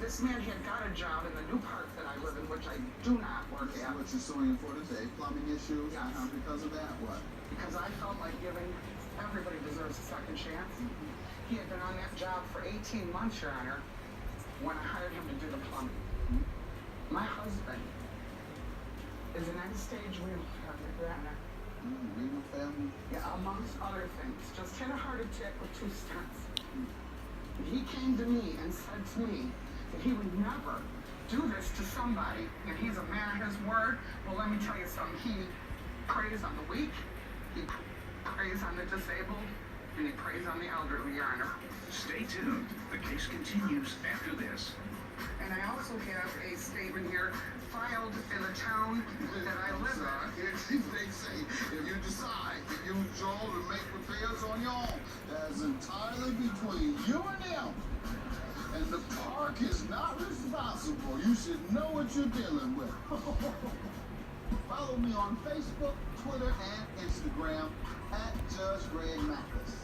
This man had got a job in the new park that I live in, which I do not work This is at. what you're suing for today, plumbing issues. Yes. Because of that, what? Because I felt like giving everybody deserves a second chance. He had been on that job for 18 months, Your Honor, when I hired him to do the plumbing. My husband is an end-stage renal failure, Your Honor. Renal failure? Yeah, amongst other things. Just had a heart attack with 2 stents. He came to me and said to me that he would never do this to somebody, and he's a man of his word. Well, let me tell you something. He preys on the weak, he preys on the disabled, and he preys on the elderly, Your Honor. Stay tuned. The case continues after this. And I also have a statement here filed in the town that I live in. They say if you decide to use Joel to make repairs on your own, that's entirely between you and him. And the park is not responsible. You should know what you're dealing with. Follow me on Facebook, Twitter, and Instagram at Judge Greg Mathis.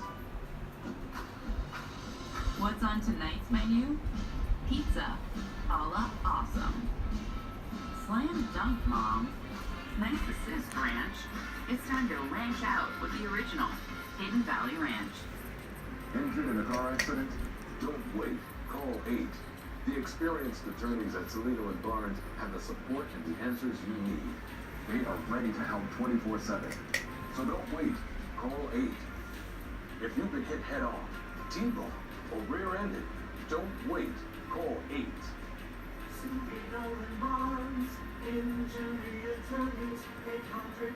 What's on tonight's menu? Pizza, a la awesome. Slam dunk, Mom. Nice assist, Ranch. It's time to ranch out with the original Hidden Valley Ranch. Injured in a car accident? Don't wait. Call 8. The experienced attorneys at Salino and Barnes have the support and the answers you need. They are ready to help 24/7. So don't wait. Call 8. If you've been hit head on, T-bone, or rear-ended, don't wait. Call 8. Salino and Barnes, injury attorneys, 800